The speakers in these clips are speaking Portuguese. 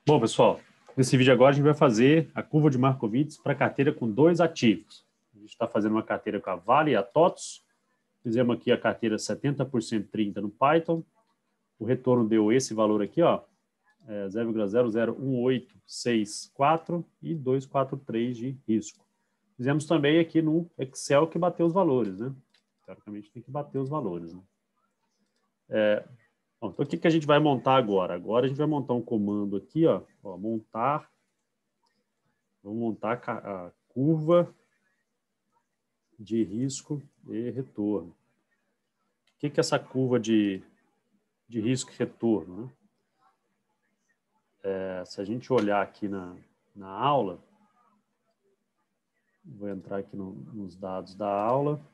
Bom, pessoal, nesse vídeo agora a gente vai fazer a curva de Markowitz para carteira com dois ativos. A gente está fazendo uma carteira com a Vale e a TOTS. Fizemos aqui a carteira 70% 30 no Python. O retorno deu esse valor aqui, ó, 0,0011864 e 243 de risco. Fizemos também aqui no Excel que bateu os valores, né? Teoricamente tem que bater os valores, né? Bom, então, o que a gente vai montar agora? Agora a gente vai montar um comando aqui, ó, montar. Vamos montar a curva de risco e retorno. O que é essa curva de risco e retorno, né? Se a gente olhar aqui na aula, vou entrar aqui nos dados da aula.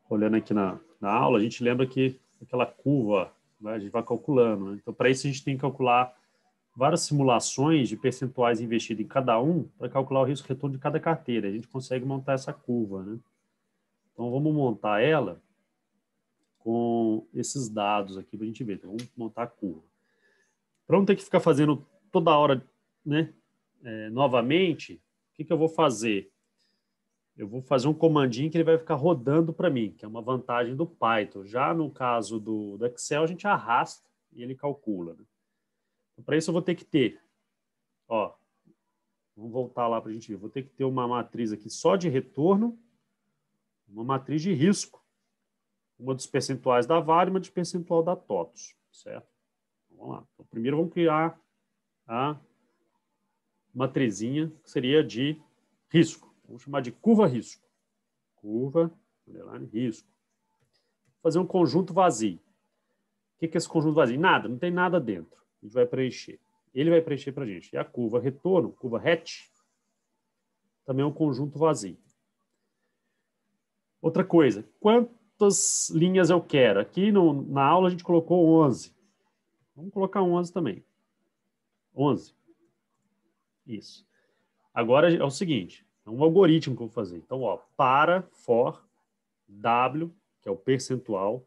Olhando aqui na aula, a gente lembra que aquela curva, né, a gente vai calculando, né? Então, para isso, a gente tem que calcular várias simulações de percentuais investidos em cada um para calcular o risco e retorno de cada carteira. A gente consegue montar essa curva, né? Então, vamos montar ela com esses dados aqui para a gente ver. Então, vamos montar a curva. Para não ter que ficar fazendo toda hora, né, novamente, o que eu vou fazer? Eu vou fazer um comandinho que ele vai ficar rodando para mim, que é uma vantagem do Python. Já no caso do Excel, a gente arrasta e ele calcula, né? Então, para isso eu vou ter que ter, ó, vamos voltar lá para a gente ver. Vou ter que ter uma matriz aqui só de retorno, uma matriz de risco, uma dos percentuais da Vale e uma de percentual da TOTS, certo? Então, vamos lá. Então, primeiro vamos criar a matrizinha que seria de risco. Vamos chamar de curva risco. Curva, underline, risco. Vou fazer um conjunto vazio. O que é esse conjunto vazio? Nada, não tem nada dentro. A gente vai preencher. Ele vai preencher para a gente. E a curva retorno, curva hatch, também é um conjunto vazio. Outra coisa, quantas linhas eu quero? Aqui na aula a gente colocou 11. Vamos colocar 11 também. 11. Isso. Agora é o seguinte, é um algoritmo que eu vou fazer. Então, ó, para for W, que é o percentual.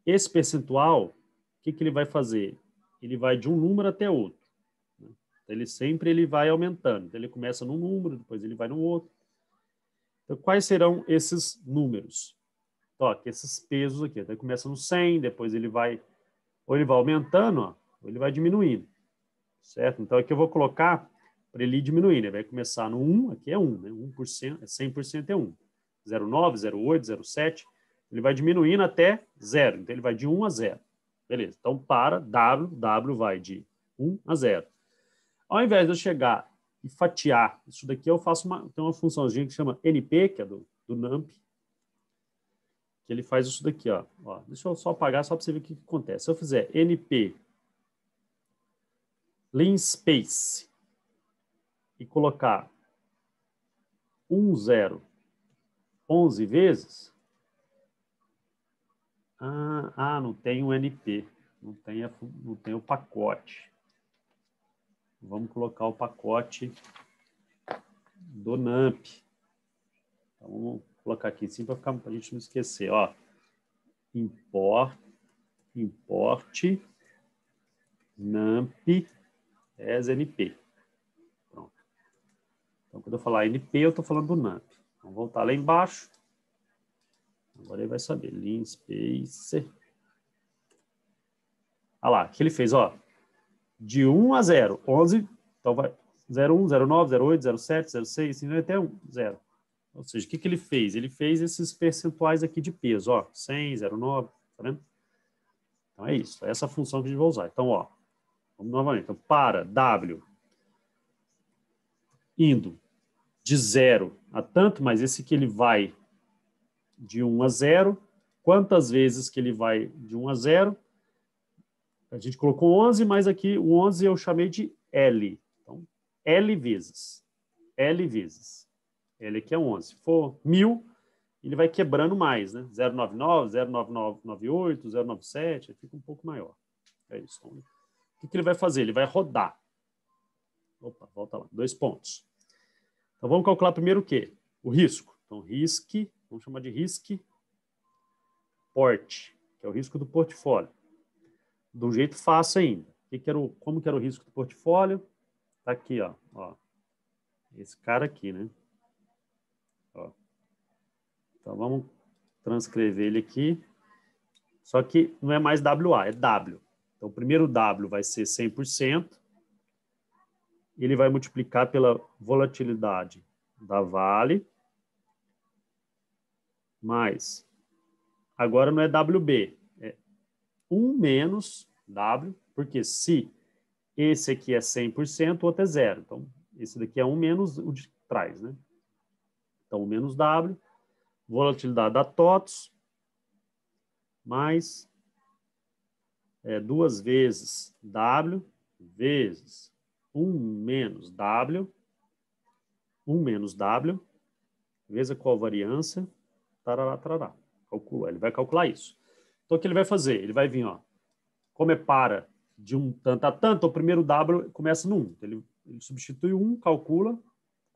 Esse percentual, o que ele vai fazer? Ele vai de um número até outro. Né? Então, ele vai aumentando. Então, ele começa num número, depois ele vai no outro. Então, quais serão esses números? Então, ó, esses pesos aqui. Então, ele começa no 100, depois ele vai, ou ele vai aumentando, ó, ou ele vai diminuindo. Certo? Então, aqui eu vou colocar para ele ir diminuindo. Ele vai começar no 1, aqui é 1, né? 1%, 100% é 1. 0,9, 0,8, 0,7. Ele vai diminuindo até 0. Então, ele vai de 1 a 0. Beleza. Então, para W vai de 1 a 0. Ao invés de eu chegar e fatiar isso daqui, eu faço tem uma funçãozinha que chama NP, que é do NumPy, que ele faz isso daqui, ó. Deixa eu só apagar só para você ver o que acontece. Se eu fizer NP linspace e colocar 1, 0, 11 vezes, não tem o NP, não tem o pacote. Vamos colocar o pacote do NumPy. Então, vamos colocar aqui assim para a gente não esquecer. Ó. Import NumPy as NP. Pronto. Então, quando eu falar NP, eu estou falando do NumPy. Vamos voltar lá embaixo. Agora ele vai saber. Linspace. Olha lá, o que ele fez, ó. De 1 a 0, 11, então vai 0,1, 0,9, 0,8, 0,7, 0,6, assim, até 0. Ou seja, o que ele fez? Ele fez esses percentuais aqui de peso, ó, 100, 0,9, tá vendo? Então é isso, é essa função que a gente vai usar. Então, ó, vamos novamente. Então, para W indo de 0 a tanto, mas esse que ele vai de 1 a 0, quantas vezes que ele vai de 1 a 0? A gente colocou 11, mas aqui o 11 eu chamei de L. Então, L vezes. L vezes. L aqui é 11. Se for 1000, ele vai quebrando mais, né? 099, 09998, 097, fica um pouco maior. É isso. Então, o que ele vai fazer? Ele vai rodar. Opa, volta lá. 2 pontos. Então, vamos calcular primeiro o quê? O risco. Então, vamos chamar de risk port, que é o risco do portfólio. de um jeito fácil ainda. Como que era o risco do portfólio? Tá aqui, ó. Esse cara aqui, né? Ó. Então, vamos transcrever ele aqui. Só que não é mais WA, é W. Então, o primeiro W vai ser 100%. Ele vai multiplicar pela volatilidade da Vale. Mais. Agora não é WB. É 1 menos W. Porque se esse aqui é 100%, o outro é 0. Então, esse daqui é 1 menos o de trás, né? Então, 1 menos W. Volatilidade da TOTS. Mais 2 vezes W vezes 1 menos W, 1 menos W, vezes a covariância, tarará, tarará. Calcula, ele vai calcular isso. Então, o que ele vai fazer? Ele vai vir, ó, como é para de um tanto a tanto, o primeiro W começa no 1. Ele substitui 1, calcula,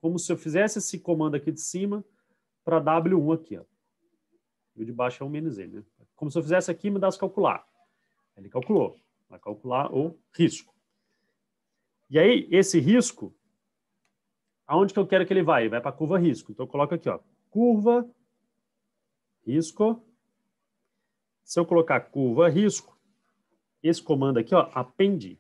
como se eu fizesse esse comando aqui de cima para W1 aqui, ó. E o de baixo é 1 menos N, né? Como se eu fizesse aqui e me mandasse calcular. Ele calculou. Vai calcular o risco. E aí, esse risco, aonde que eu quero que ele vai? Vai para a curva risco. Então, eu coloco aqui, ó, curva risco. Se eu colocar curva risco, esse comando aqui, ó, append,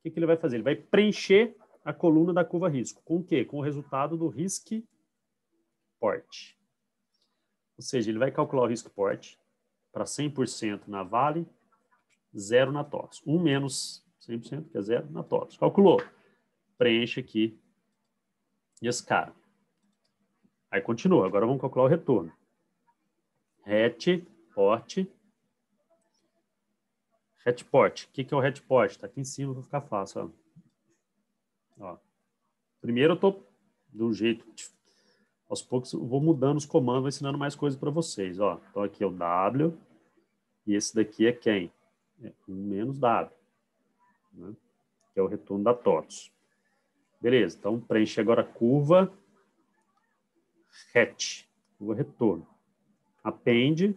o que ele vai fazer? Ele vai preencher a coluna da curva risco. Com o quê? Com o resultado do risk port. Ou seja, ele vai calcular o risk port para 100% na Vale, 0 na TOTS. 1 menos 100%, que é 0 na TOTS. Calculou. Preenche aqui esse cara. Aí continua. Agora vamos calcular o retorno. RET, port. RET-port. O que é o RET-port? Está aqui em cima, vai ficar fácil. Ó. Primeiro eu estou de um jeito... Aos poucos eu vou mudando os comandos, vou ensinando mais coisas para vocês. Ó. Então aqui é o W. E esse daqui é quem? É 1 menos W. Né? Que é o retorno da TOTS. Beleza. Então preenche agora a curva RET. Curva retorno. Append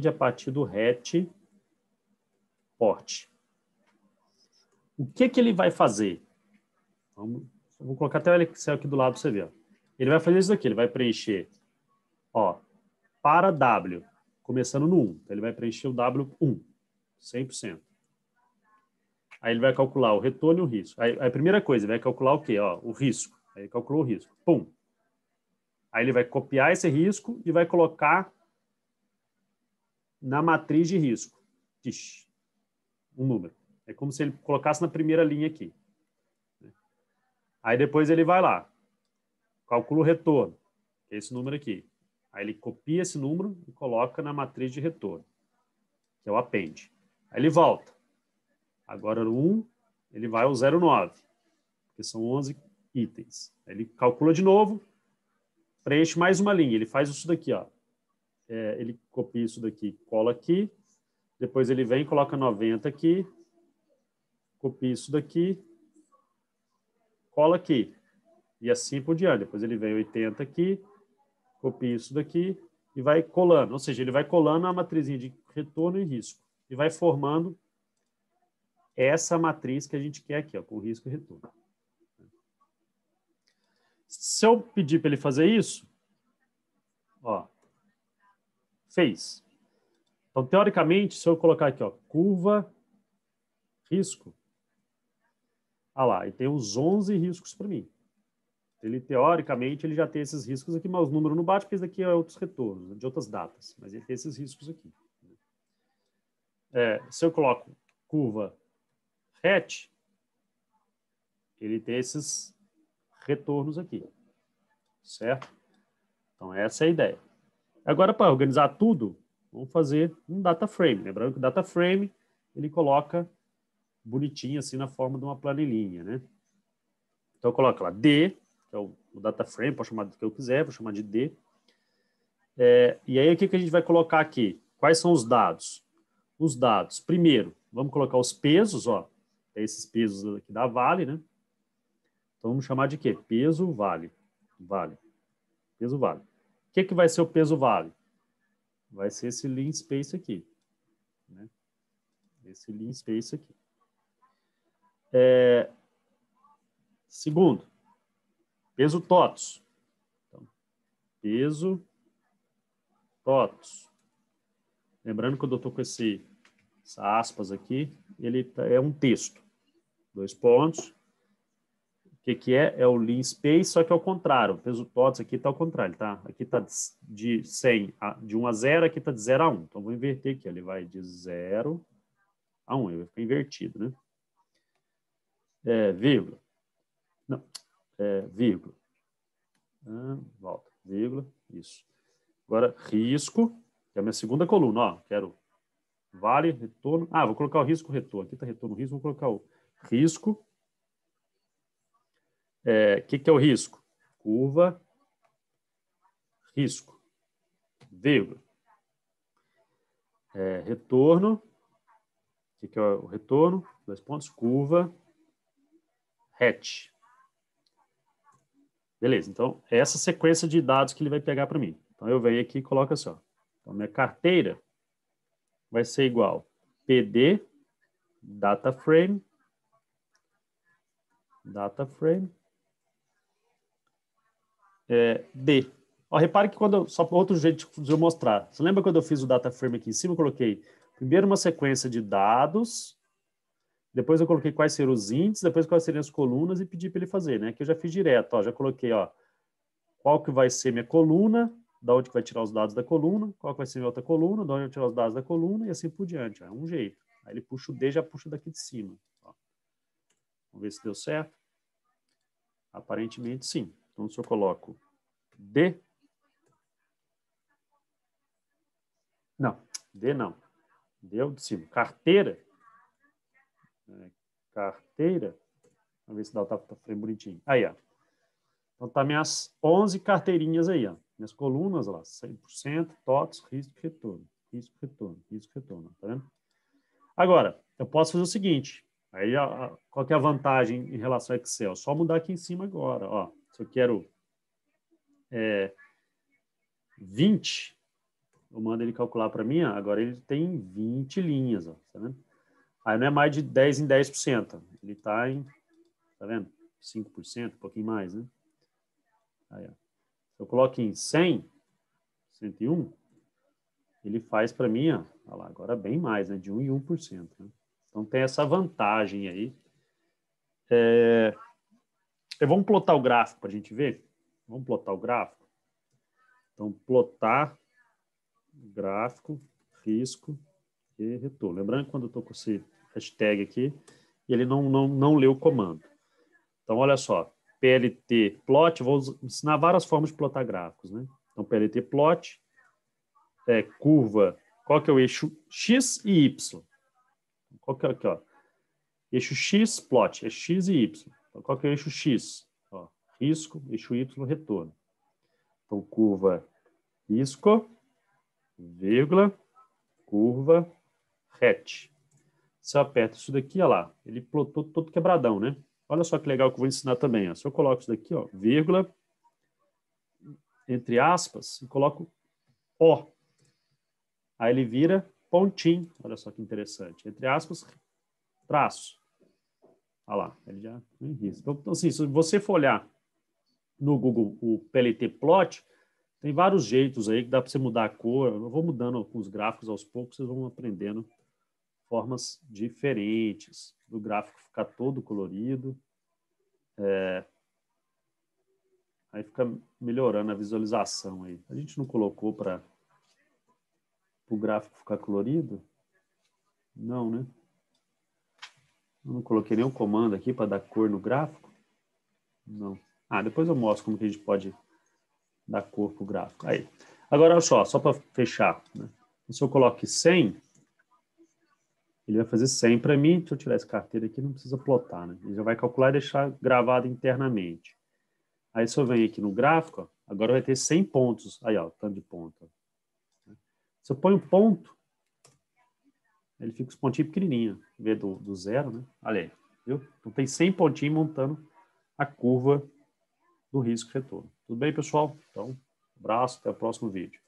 a partir do RET port. O que ele vai fazer? Vou colocar até o Excel aqui do lado para você ver. Ó. Ele vai fazer isso aqui, ele vai preencher, ó, para W, começando no 1. Então, ele vai preencher o W1, 100%. Aí ele vai calcular o retorno e o risco. Aí a primeira coisa, ele vai calcular o quê? Ó, o risco. Aí ele calculou o risco. Pum. Aí ele vai copiar esse risco e vai colocar na matriz de risco. Ixi, um número. É como se ele colocasse na primeira linha aqui. Aí depois ele vai lá, calcula o retorno, que é esse número aqui. Aí ele copia esse número e coloca na matriz de retorno, que é o append. Aí ele volta. Agora no 1, ele vai ao 0,9, que são 11 itens. Aí ele calcula de novo, preenche mais uma linha. Ele faz isso daqui, ó. Ele copia isso daqui, cola aqui. Depois ele vem e coloca 90 aqui. Copia isso daqui, cola aqui. E assim por diante. Depois ele vem 80 aqui, copia isso daqui e vai colando. Ou seja, ele vai colando a matrizinha de retorno e risco. E vai formando essa matriz que a gente quer aqui, ó, com risco e retorno. Se eu pedir para ele fazer isso, ó, fez. Então, teoricamente, se eu colocar aqui, ó, curva, risco, ah lá, e tem os 11 riscos para mim. Ele, teoricamente, ele já tem esses riscos aqui, mas os números não batem, porque esse daqui é outros retornos, de outras datas. Mas ele tem esses riscos aqui. Se eu coloco curva RET, ele tem esses retornos aqui. Certo? Então, essa é a ideia. Agora, para organizar tudo, vamos fazer um data frame. Lembrando que o data frame, ele coloca bonitinho, assim, na forma de uma planilhinha, né? Então, eu coloco lá D, que é o data frame, pode chamar do que eu quiser, vou chamar de D. E aí, o que a gente vai colocar aqui? Quais são os dados? Os dados. Primeiro, vamos colocar os pesos, ó. Esses pesos aqui da Vale, né? Então, vamos chamar de quê? Peso Vale. Vale. Peso Vale. O que vai ser o peso Vale? Vai ser esse lean space aqui. Né? esse lean space aqui. Segundo, peso TOTS. Então, peso TOTS. Lembrando que quando eu estou com essa aspas aqui, ele é um texto. 2 pontos. O que é? É o lean space, só que é ao contrário. O peso TOTS aqui está ao contrário, tá? Aqui está de 100 de 1 a 0, aqui está de 0 a 1. Então, vou inverter aqui. Ele vai de 0 a 1. Ele vai ficar invertido, né? Vírgula. Não. Vírgula. Volta. Vírgula. Isso. Agora, risco, que é a minha segunda coluna. Ó, quero vale, retorno. Vou colocar o risco, retorno. Aqui está retorno, risco. Vou colocar o risco. Que é o risco? Curva, risco, vírgula. Retorno. O que é o retorno? 2 pontos, curva, hatch. Beleza, então é essa sequência de dados que ele vai pegar para mim. Então eu venho aqui e coloco assim, ó. Então minha carteira vai ser igual PD, data frame, D. Ó, repare que só para outro jeito de eu mostrar. Você lembra quando eu fiz o data frame aqui em cima? Eu coloquei primeiro uma sequência de dados, depois eu coloquei quais seriam os índices, depois quais seriam as colunas e pedi para ele fazer, né? Aqui eu já fiz direto, ó, já coloquei, ó, qual que vai ser minha coluna, da onde que vai tirar os dados da coluna, qual que vai ser minha outra coluna, da onde eu tirar os dados da coluna e assim por diante. Ó, é um jeito. Aí ele puxa o D, já puxa daqui de cima. Ó. Vamos ver se deu certo. Aparentemente, sim. Então, se eu coloco D... Não, D não. Deu de cima. Carteira. Carteira. Vamos ver se dá o tá bonitinho. Aí, ó. Então, tá minhas 11 carteirinhas aí, ó. Minhas colunas lá. 100%, TOTS, risco, retorno. Risco, retorno. Risco, retorno. Tá vendo? Agora, eu posso fazer o seguinte. Aí, qual que é a vantagem em relação ao Excel? Só mudar aqui em cima agora. Ó, se eu quero 20, eu mando ele calcular para mim. Ó, agora ele tem 20 linhas. Ó, tá vendo? Aí não é mais de 10 em 10%. Ele está em, tá vendo? 5%, um pouquinho mais, né? Aí, ó. Se eu coloco em 100, 101, ele faz para mim, ó lá, agora bem mais, né? De 1 em 1%. Né? Então tem essa vantagem aí. Vamos plotar o gráfico para a gente ver? Vamos plotar o gráfico? Então, plotar gráfico, risco e retorno. Lembrando que quando eu estou com esse hashtag aqui, ele não lê o comando. Então, olha só, PLT plot, vou ensinar várias formas de plotar gráficos, né? Então, PLT plot, curva, qual que é o eixo X e Y? Qual que é aqui, ó? Eixo X, plot, é X e Y. Então, qual que é o eixo X? Ó, risco, eixo Y, retorno. Então, curva, risco, vírgula, curva, hatch. Se eu aperto isso daqui, olha lá, ele plotou todo quebradão, né? Olha só que legal que eu vou ensinar também. Ó. Se eu coloco isso daqui, ó, vírgula, entre aspas, e coloco O. Aí ele vira pontinho. Olha só que interessante. Entre aspas, traço. Olha lá, ele já nem risca. Então, assim, se você for olhar no Google o PLT plot, tem vários jeitos aí que dá para você mudar a cor. Eu vou mudando com os gráficos aos poucos, vocês vão aprendendo formas diferentes do gráfico ficar todo colorido. Aí fica melhorando a visualização aí. A gente não colocou para o gráfico ficar colorido? Não, né? Eu não coloquei nenhum comando aqui para dar cor no gráfico? Não. Depois eu mostro como que a gente pode dar cor para o gráfico. Aí. Agora, olha só para fechar. Né? Se eu coloco 100, ele vai fazer 100 para mim. Deixa eu tirar essa carteira aqui, não precisa plotar, né? Ele já vai calcular e deixar gravado internamente. Aí, se eu venho aqui no gráfico, ó, agora vai ter 100 pontos. Aí, ó, tanto de ponto. Se eu ponho um ponto, ele fica os pontinhos pequenininhos, em vez do zero, né? Olha aí, viu? Então tem 100 pontinhos montando a curva do risco retorno. Tudo bem, pessoal? Então, um abraço, até o próximo vídeo.